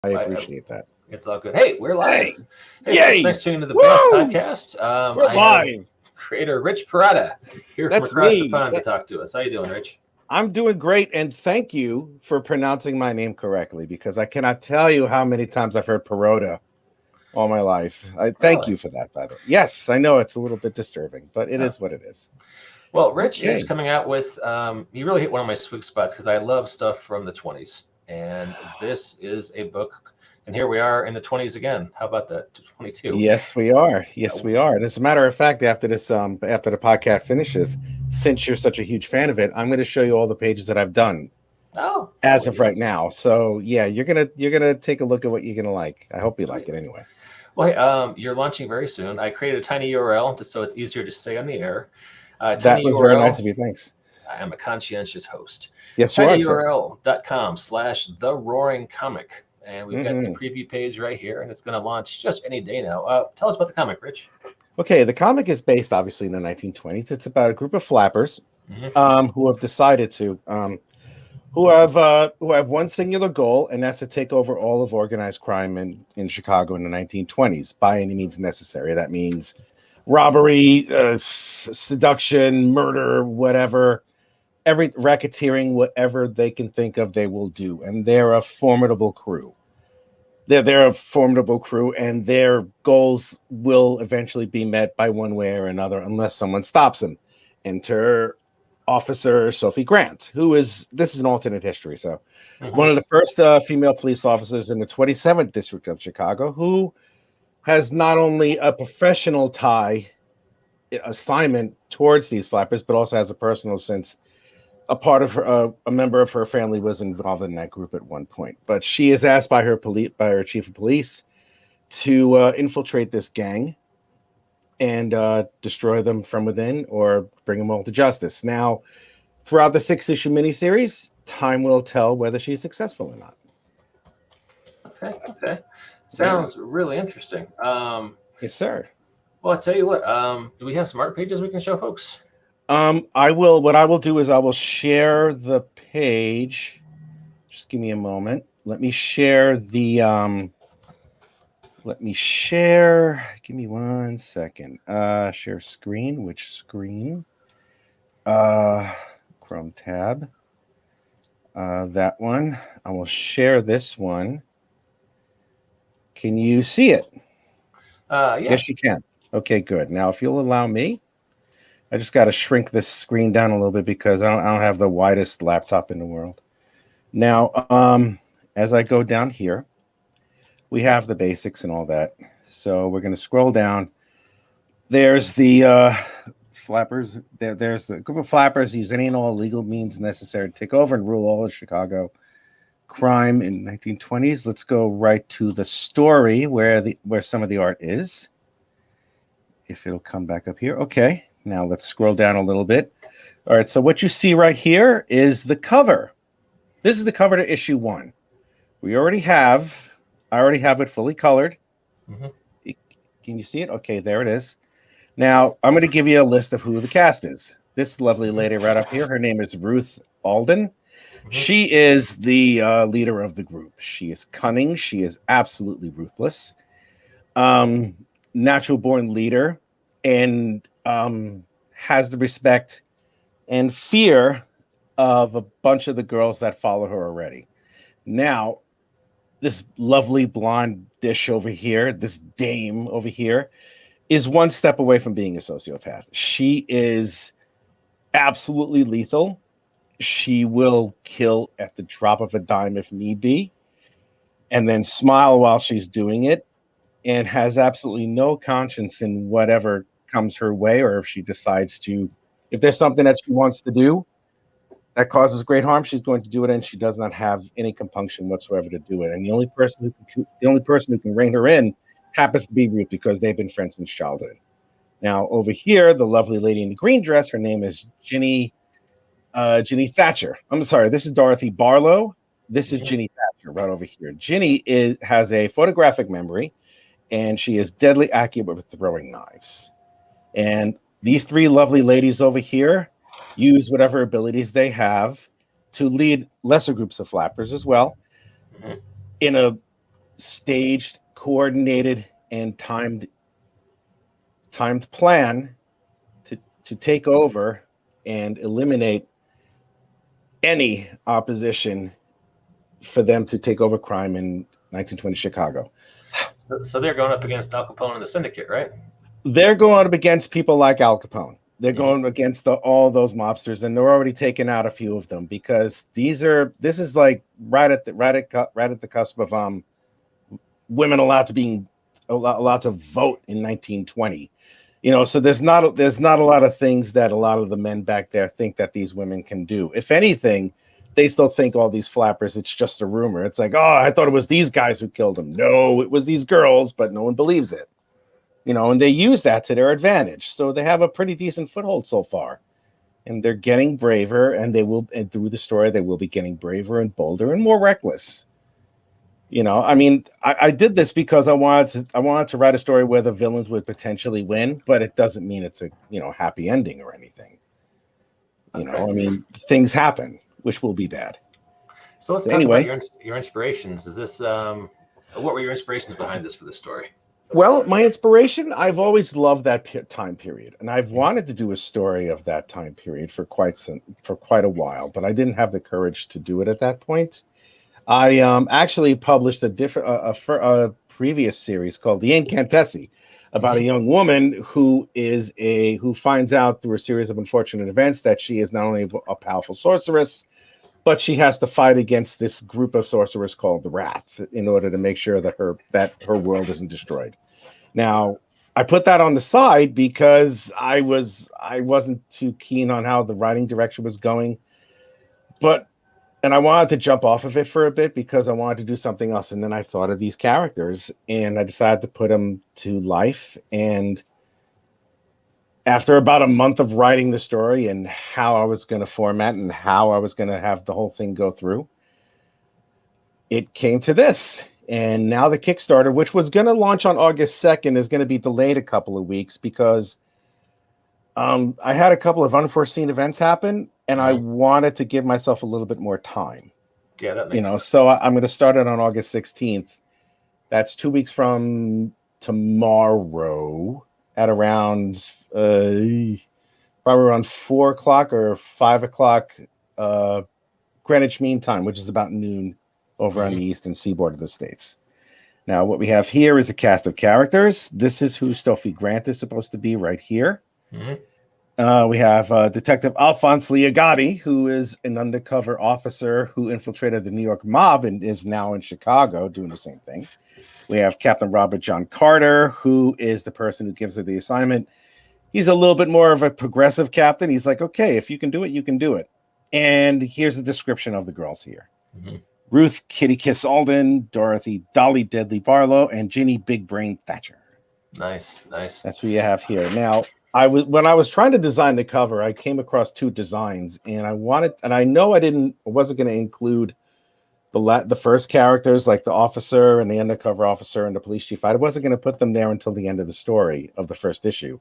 I appreciate that. It's all good. Hey, we're live. Hey, Hey, folks, yay! thanks for tuning into the Band Woo! Podcast. We're I have live. Creator Rich Perotta here from That's across the me. pond to talk to us. How you doing, Rich? I'm doing great, and thank you for pronouncing my name correctly because I cannot tell you how many times I've heard Perotta all my life. I thank Really? you for that, by the way. Yes, I know it's a little bit disturbing, but it is what it is. Well, Rich is Okay. coming out with, he really hit one of my sweet spots because I love stuff from the 20s. And this is a book, and here we are in the 20s again. How about that? 22. Yes, we are. Yes, we are. And as a matter of fact, after after the podcast finishes, since you're such a huge fan of it, I'm going to show you all the pages that I've done Oh, that as would of be right awesome. now. So yeah, you're gonna take a look at what you're gonna like. I hope you like it anyway. Well, hey, you're launching very soon. I created a tiny URL just so it's easier to say on the air. That Tiny was very nice URL. of you. Thanks. I am a conscientious host. Yes, you are, sir. tinyurl.com/theroaringcomic. And we've got the Hmm. preview page right here, and it's going to launch just any day now. Tell us about the comic, Rich. Okay, the comic is based obviously in the 1920s. It's about a group of flappers who have decided to who have one singular goal, and that's to take over all of organized crime in Chicago in the 1920s by any means necessary. That means robbery, seduction, murder, whatever, every racketeering, whatever they can think of, they will do. And they're a formidable crew. They're a formidable crew, and their goals will eventually be met by one way or another, unless someone stops them. Enter Officer Sophie Grant, who is this is an alternate history. So, one of the first female police officers in the 27th district of Chicago, who has not only a professional tie assignment towards these flappers, but also has a personal sense. A part of her, a member of her family was involved in that group at one point. But she is asked by her chief of police to infiltrate this gang and destroy them from within or bring them all to justice. Now, throughout the 6-issue miniseries, time will tell whether she's successful or not. Okay. Sounds really interesting. Yes, sir. Well, I'll tell you what. Do we have some art pages we can show folks? I will. What I will do is I will share the page. Just give me a moment. Let me share the. Let me share. Give me 1 second. Share screen. Which screen? Chrome tab. That one. I will share this one. Can you see it? Yeah. Yes, you can. Okay, good. Now, if you'll allow me, I just got to shrink this screen down a little bit because I don't have the widest laptop in the world. Now, as I go down here, we have the basics and all that. So we're going to scroll down. There's the flappers. There's the group of flappers use any and all legal means necessary to take over and rule all of Chicago crime in 1920s. Let's go right to the story where some of the art is. If it'll come back up here. Okay. Now let's scroll down a little bit. All right. So what you see right here is the cover. This is the cover to issue 1. I already have it fully colored. Can you see it? Okay, there it is. Now, I'm going to give you a list of who the cast is. This lovely lady right up here, her name is Ruth Alden. She is the leader of the group. She is cunning. She is absolutely ruthless. Natural born leader, and has the respect and fear of a bunch of the girls that follow her already. Now, this lovely blonde dish over here, this dame over here, is one step away from being a sociopath. She is absolutely lethal. She will kill at the drop of a dime if need be, and then smile while she's doing it, and has absolutely no conscience in whatever comes her way, or if there's something that she wants to do that causes great harm, she's going to do it, and she does not have any compunction whatsoever to do it. And the only person who can rein her in happens to be Ruth because they've been friends since childhood. Now, over here, the lovely lady in the green dress, her name is Ginny Thatcher. I'm sorry, this is Dorothy Barlow. This is Ginny Thatcher right over here. Ginny has a photographic memory, and she is deadly accurate with throwing knives. And these 3 lovely ladies over here use whatever abilities they have to lead lesser groups of flappers as well in a staged, coordinated, and timed plan to take over and eliminate any opposition for them to take over crime in 1920 Chicago. So they're going up against Al Capone and the Syndicate, right? They're going up against people like Al Capone. They're Mhm. going against all those mobsters, and they're already taking out a few of them because this is like right at the cusp of women allowed to vote in 1920. So there's not a lot of things that a lot of the men back there think that these women can do. If anything, they still think all these flappers, it's just a rumor. It's like, oh, I thought it was these guys who killed him. No, it was these girls, but no one believes it. And they use that to their advantage. So they have a pretty decent foothold so far. And they're getting braver, and through the story, they will be getting braver and bolder and more reckless. I mean, I did this because I wanted to write a story where the villains would potentially win, but it doesn't mean it's a happy ending or anything. I mean, things happen, which will be bad. So let's talk about your inspirations. Is this what were your inspirations behind this for this story? Well, my inspiration, I've always loved that time period, and I've wanted to do a story of that time period for quite a while, but I didn't have the courage to do it at that point. I actually published a previous series called The Incantessi about a young woman who finds out through a series of unfortunate events that she is not only a powerful sorceress, but she has to fight against this group of sorcerers called the Wrath in order to make sure that her world isn't destroyed. Now, I put that on the side because I wasn't too keen on how the writing direction was going, and I wanted to jump off of it for a bit because I wanted to do something else. And then I thought of these characters, and I decided to put them to life. And after about a month of writing the story and how I was going to format and how I was going to have the whole thing go through, it came to this. And now the Kickstarter, which was going to launch on August 2nd, is going to be delayed a couple of weeks because I had a couple of unforeseen events happen, and I wanted to give myself a little bit more time. Yeah, that makes sense. So I'm going to start it on August 16th. That's 2 weeks from tomorrow at around probably around 4 o'clock or 5 o'clock Greenwich Mean Time, which is about noon over on the eastern seaboard of the States. Now, what we have here is a cast of characters. This is who Stoffi Grant is supposed to be right here. We have Detective Alphonse Liagatti, who is an undercover officer who infiltrated the New York mob and is now in Chicago doing the same thing. We have Captain Robert John Carter, who is the person who gives her the assignment. He's a little bit more of a progressive captain. He's like, okay, if you can do it, you can do it. And here's a description of the girls here. Ruth Kitty Kiss Alden, Dorothy Dolly Deadly Barlow, and Ginny Big Brain Thatcher. Nice. That's who you have here. Now, when I was trying to design the cover, I came across two designs, and I know I wasn't going to include the first characters like the officer and the undercover officer and the police chief. I wasn't going to put them there until the end of the story of the first issue,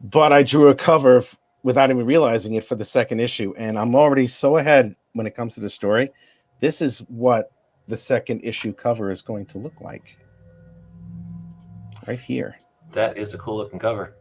but I drew a cover without even realizing it for the second issue, and I'm already so ahead when it comes to the story. This is what the second issue cover is going to look like. Right here. That is a cool looking cover.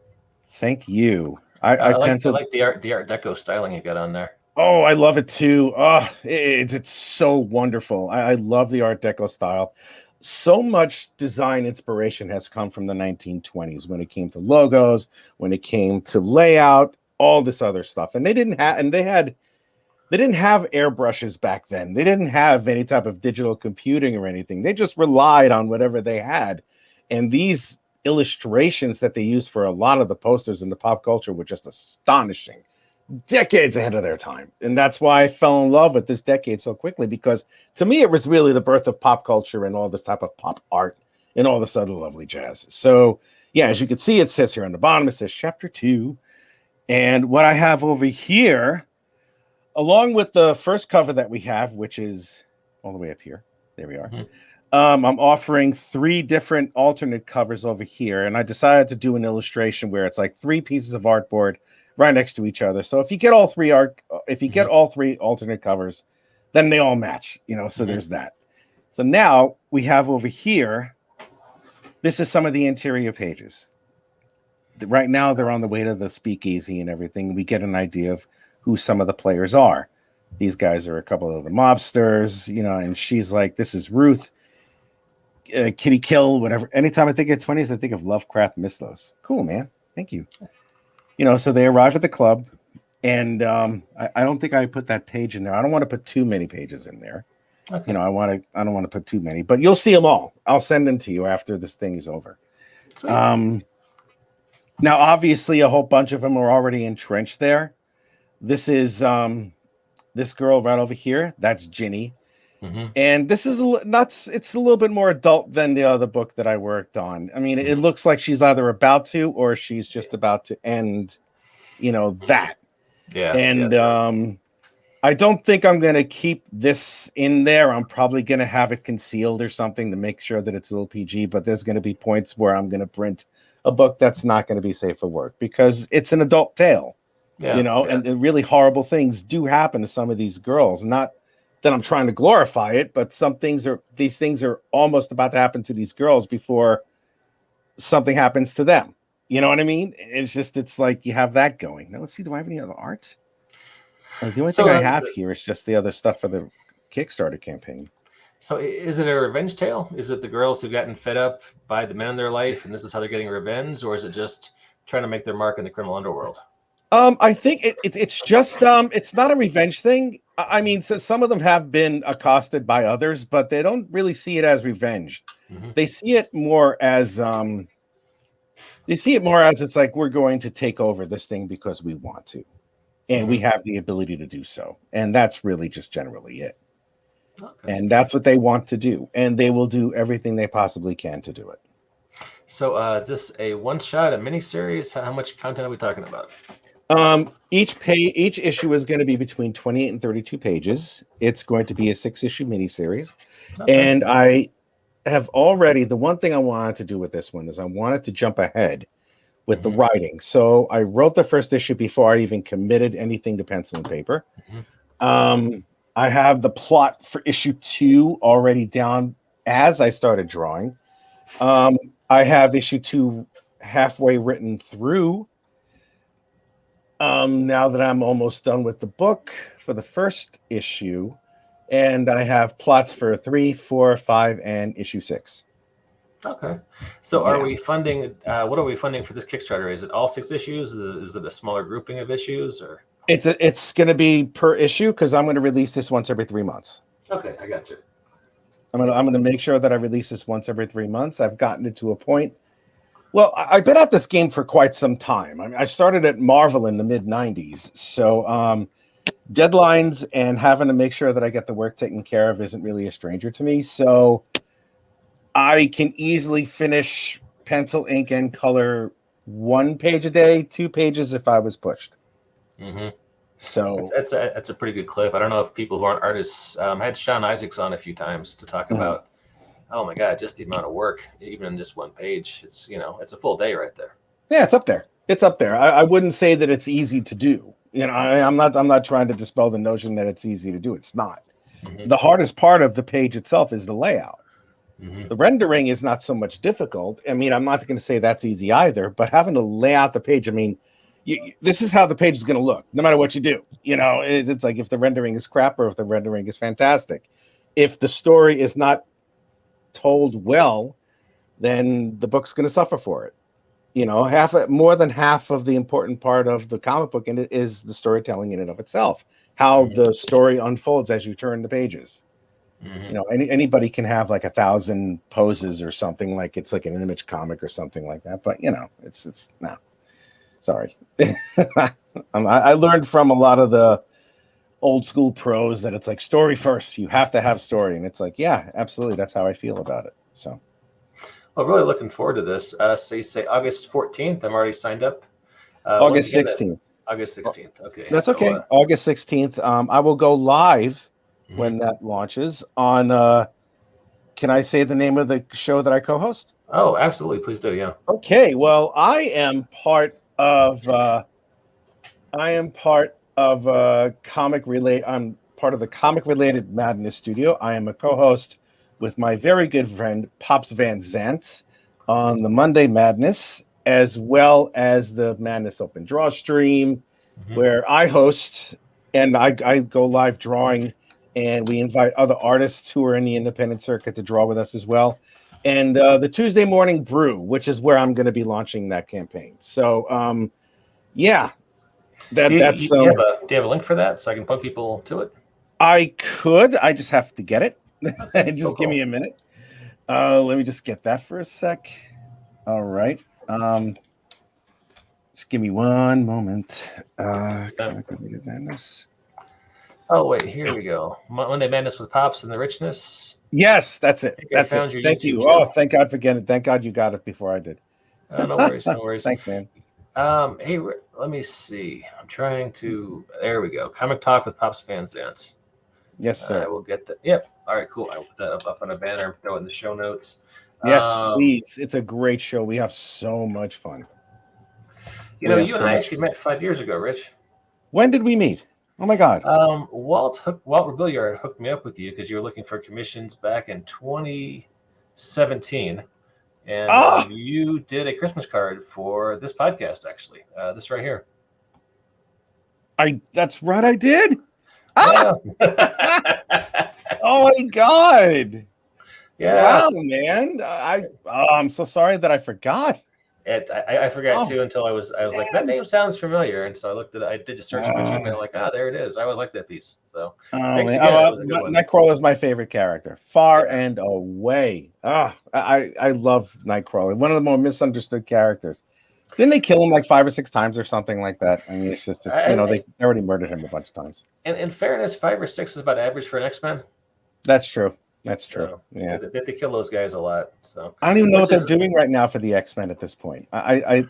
Thank you. I like the art Deco styling you got on there. Oh, I love it too. Oh, it's so wonderful. I love the Art Deco style. So much design inspiration has come from the 1920s when it came to logos, when it came to layout, all this other stuff. And they didn't have airbrushes back then. They didn't have any type of digital computing or anything. They just relied on whatever they had. And these illustrations that they used for a lot of the posters in the pop culture were just astonishing. Decades ahead of their time. And that's why I fell in love with this decade so quickly, because to me, it was really the birth of pop culture and all this type of pop art and all this other lovely jazz. So yeah, as you can see, it says here on the bottom, it says chapter 2. And what I have over here, along with the first cover that we have, which is all the way up here. There we are. I'm offering 3 different alternate covers over here. And I decided to do an illustration where it's like 3 pieces of artboard right next to each other. So if you get all 3 alternate covers, then they all match, so there's that. So now we have over here, this is some of the interior pages. Right now, they're on the way to the speakeasy and everything. We get an idea of who some of the players are. These guys are a couple of the mobsters, and she's like, this is Ruth, Kitty Kill, whatever. Anytime I think of 20s, I think of Lovecraft Mythos. Cool, man. Thank you. So they arrive at the club, and I don't think I put that page in there. I don't want to put too many pages in there. Okay. I don't want to put too many, but you'll see them all. I'll send them to you after this thing is over. Sweet. Now, obviously, a whole bunch of them are already entrenched there. This is this girl right over here. That's Ginny. Mm-hmm. And this is it's a little bit more adult than the other book that I worked on. I mean, it looks like she's either about to or she's just about to end, that. Yeah. And I don't think I'm going to keep this in there. I'm probably going to have it concealed or something to make sure that it's a little PG, but there's going to be points where I'm going to print a book that's not going to be safe for work because it's an adult tale, and really horrible things do happen to some of these girls. Not that I'm trying to glorify it, but these things are almost about to happen to these girls before something happens to them. You know what I mean? It's like you have that going. Now let's see, do I have any other art? The only thing I have here is just the other stuff for the Kickstarter campaign. So is it a revenge tale? Is it the girls who've gotten fed up by the men in their life and this is how they're getting revenge? Or is it just trying to make their mark in the criminal underworld? I think it's just it's not a revenge thing. I mean, so some of them have been accosted by others, but they don't really see it as revenge. Mm-hmm. They see it more as it's like we're going to take over this thing because we want to, and we have the ability to do so, and that's really just generally it. Okay. And that's what they want to do, and they will do everything they possibly can to do it. So, is this a one-shot, a mini-series? How much content are we talking about? Each issue is going to be between 28 and 32 pages. It's going to be a 6-issue miniseries. Okay. And I have already, the one thing I wanted to do with this one is I wanted to jump ahead with the writing. So I wrote the first issue before I even committed anything to pencil and paper. I have the plot for issue 2 already down as I started drawing. I have issue 2 halfway written through. Now that I'm almost done with the book for the first issue, and I have plots for 3, 4, 5, and issue 6. Okay. So are we funding, what are we funding for this Kickstarter? Is it all 6 issues? Is it a smaller grouping of issues or? It's going to be per issue because I'm going to release this once every 3 months. Okay, I got you. I'm going to make sure that I release this once every 3 months. I've gotten it to a point. Well, I've been at this game for quite some time. I mean, I started at Marvel in the mid 90s. So deadlines and having to make sure that I get the work taken care of isn't really a stranger to me. So I can easily finish pencil, ink, and color 1 page a day, 2 pages if I was pushed. So that's a pretty good clip. I don't know if people who aren't artists, I had Sean Isaacs on a few times to talk about, oh my God, just the amount of work, even in just 1 page. It's, it's a full day right there. Yeah, it's up there. It's up there. I wouldn't say that it's easy to do. I'm not trying to dispel the notion that it's easy to do. It's not. The hardest part of the page itself is the layout. The rendering is not so much difficult. I mean, I'm not going to say that's easy either, but having to lay out the page, I mean, this is how the page is going to look, no matter what you do. It's like if the rendering is crap or if the rendering is fantastic. If the story is not told well, then the book's going to suffer for it. More than half of the important part of the comic book in it is the storytelling in and of itself, how the story unfolds as you turn the pages. Anybody can have like 1,000 poses or something, like it's like an image comic or something like that, but it's no. Sorry. I learned from a lot of the old school pros that it's like story first. You have to have story. And it's like, yeah, absolutely. That's how I feel about it. So. Well, really looking forward to this. So you say August 14th. I'm already signed up. August 16th. August 16th. Okay. That's okay. August 16th. I will go live when that launches on, can I say the name of the show that I co-host? Oh, absolutely. Please do. Yeah. Okay. Well, I am part of comic relate. I'm part of the Comic Related Madness Studio. I am a co-host with my very good friend Pops Van Zant on the Monday Madness, as well as the Madness Open Draw stream, where I host and I go live drawing, and we invite other artists who are in the independent circuit to draw with us as well. And the Tuesday Morning Brew, which is where I'm going to be launching that campaign. So, yeah, that's. Do you have a link for that so I can plug people to it? I could. I just have to get it. Just give cool. me a minute. Let me just get that for a sec. All right. Just give me one moment. Madness. Oh wait, here we go. Monday Madness with Pops and the Richness. Yes, that's it. That's found it. your Thank YouTube you. channel. Oh, thank God for getting it. Thank God you got it before I did. No worries. No worries. Thanks, man. Hey, let me see. I'm trying to. There we go. Comic Talk with Pops Van Zant. Yes, sir. I will get that. Yep. All right, cool. I'll put that up on a banner and throw it in the show notes. Yes, please. It's a great show. We have so much fun. You know, you and I actually met 5 years ago, Rich. When did we meet? Oh my God. Walt Robilliard hooked me up with you because you were looking for commissions back in 2017, and you did a Christmas card for this podcast. Actually, this right here. That's right. I did. Yeah. Oh my God. Yeah. Wow, man. I'm so sorry that I forgot. I forgot too until I was like, that name sounds familiar, and so I looked at it. I did a search for it, and I'm like, there it is. I always like that piece. So thanks again. That was a good one. Nightcrawler is my favorite character, far and away. I love Nightcrawler. One of the more misunderstood characters. Didn't they kill him like 5 or 6 times or something like that? I mean, they already murdered him a bunch of times. And in fairness, 5 or 6 is about average for an X-Men. That's true. That's true. So, yeah, they kill those guys a lot. So I don't even know what they're doing right now for the X-Men at this point. I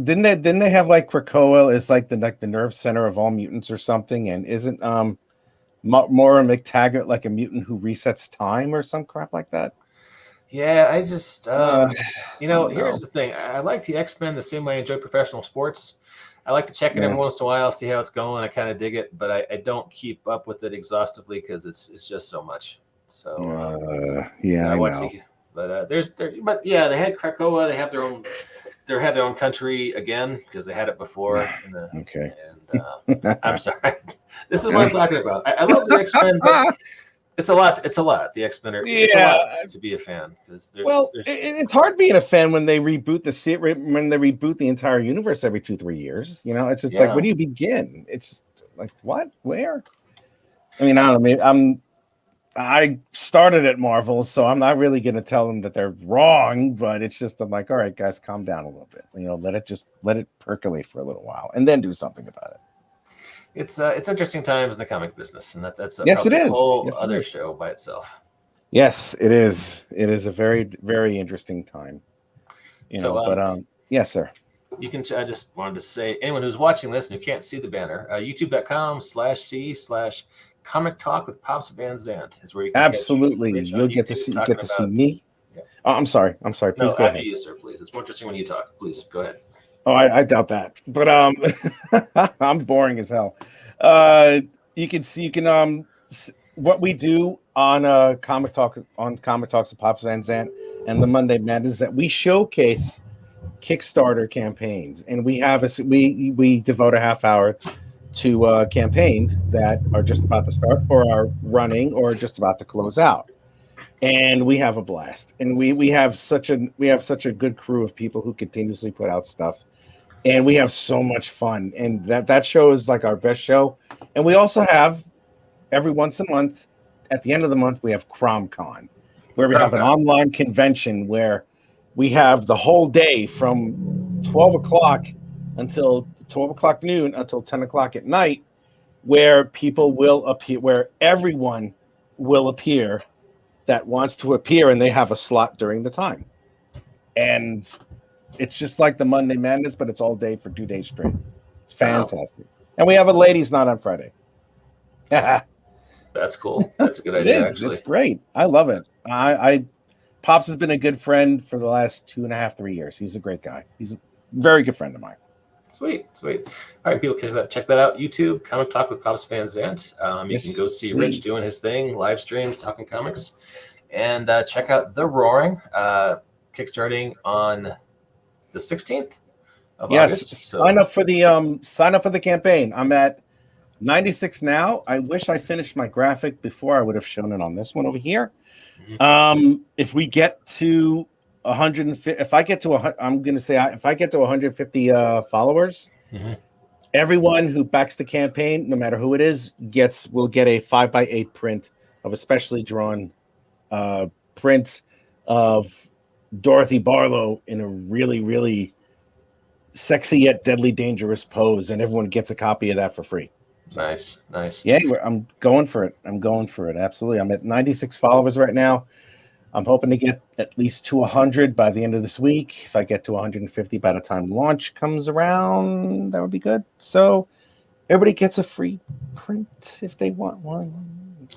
didn't they have like Krakoa is like the nerve center of all mutants or something, and isn't Maura McTaggart like a mutant who resets time or some crap like that? Yeah, I just here's the thing. I like the X-Men the same way I enjoy professional sports. I like to check it every once in a while, see how it's going. I kind of dig it, but I don't keep up with it exhaustively because it's just so much. So I know. But they had Krakoa. They have their own country again because they had it before. Okay. And I'm sorry. This is what I'm talking about. I love the X-Men, but it's a lot. It's a lot. The X-Men are. It's a lot to be a fan because it's hard being a fan when they reboot the entire universe every 2-3 years. You know, it's just like, where do you begin? It's like, what? Where? I mean, I don't know. I started at Marvel, so I'm not really going to tell them that they're wrong, but it's just, I'm like, all right, guys, calm down a little bit. You know, let it percolate for a little while and then do something about it. It's interesting times in the comic business, and that's a whole other show by itself. Yes, it is. It is a very, very interesting time. Yes, sir. You can. I just wanted to say, anyone who's watching this and who can't see the banner, youtube.com/c/Comic Talk with Pops Van Zant is where you can absolutely. You'll get to see me. Yeah. Oh, I'm sorry. Please go ahead. After you, sir, please. It's more interesting when you talk. Please go ahead. Oh, I doubt that. But I'm boring as hell. You can what we do on Comic Talks with Pops Van Zant and the Monday Madness is that we showcase Kickstarter campaigns, and we devote a half hour to campaigns that are just about to start or are running or just about to close out, and we have a blast. And we have such a good crew of people who continuously put out stuff, and we have so much fun. And that show is like our best show. And we also have every once a month, at the end of the month, we have CromCon, where we have an online convention where we have the whole day from 12 o'clock until 12 o'clock noon until 10 o'clock at night, where people will appear, where everyone will appear that wants to appear, and they have a slot during the time. And it's just like the Monday Madness, but it's all day for 2 days straight. It's fantastic. And we have a ladies' night on Friday. That's cool. That's a good idea, actually. It's great. I love it. Pops has been a good friend for the last 2.5, 3 years. He's a great guy. He's a very good friend of mine. Sweet. All right, people, check that out. YouTube, Comic Talk with Pops Van Zant. You can go see Rich doing his thing, live streams, talking comics. And check out The Roaring, kickstarting on the 16th of August. Sign up for the campaign. I'm at 96 now. I wish I finished my graphic before. I would have shown it on this one over here. If we get to 150, if I get to I'm going to say if I get to 150 followers, everyone who backs the campaign, no matter who it is, will get a 5x8 print of a specially drawn print of Dorothy Barlow in a really, really sexy yet deadly dangerous pose, and everyone gets a copy of that for free. Nice. Yeah, I'm going for it. Absolutely. I'm at 96 followers right now. I'm hoping to get at least to 100 by the end of this week. If I get to 150 by the time launch comes around, that would be good. So everybody gets a free print if they want one.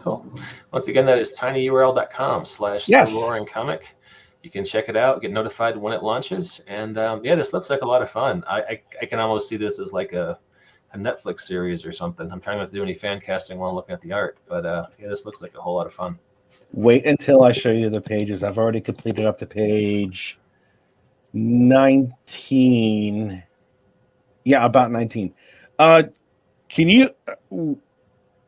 Cool. Once again, that is tinyurl.com/The Roaring Comic. You can check it out, get notified when it launches. And this looks like a lot of fun. I can almost see this as like a Netflix series or something. I'm trying not to do any fan casting while looking at the art, but this looks like a whole lot of fun. Wait until I show you the pages. I've already completed up to page 19. Yeah, about 19. Can you?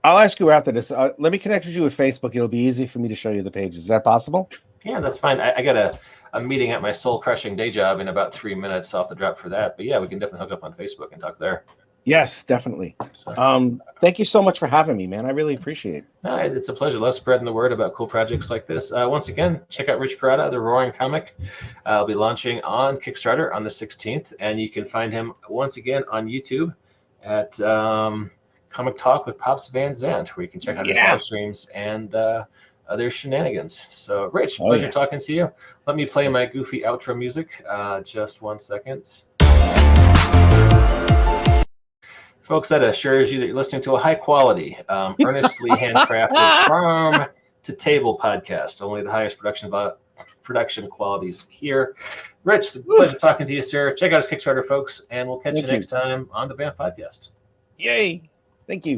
I'll ask you after this. Let me connect with you with Facebook. It'll be easy for me to show you the pages. Is that possible? Yeah, that's fine. I got a meeting at my soul-crushing day job in about 3 minutes off the drop for that. But yeah, we can definitely hook up on Facebook and talk there. Yes, definitely. So, thank you so much for having me, man. I really appreciate it. No, it's a pleasure. Love spreading the word about cool projects like this. Once again, check out Rich Perotta, The Roaring Comic. I'll be launching on Kickstarter on the 16th, and you can find him once again on YouTube at Comic Talk with Pops Van Zandt, where you can check out his live streams and other shenanigans. So, Rich, pleasure talking to you. Let me play my goofy outro music. Just 1 second. Folks, that assures you that you're listening to a high-quality, earnestly handcrafted farm-to-table podcast. Only the highest production qualities here. Rich, it's a pleasure talking to you, sir. Check out his Kickstarter, folks, and we'll catch you next time on the BAM Podcast. Yay! Thank you.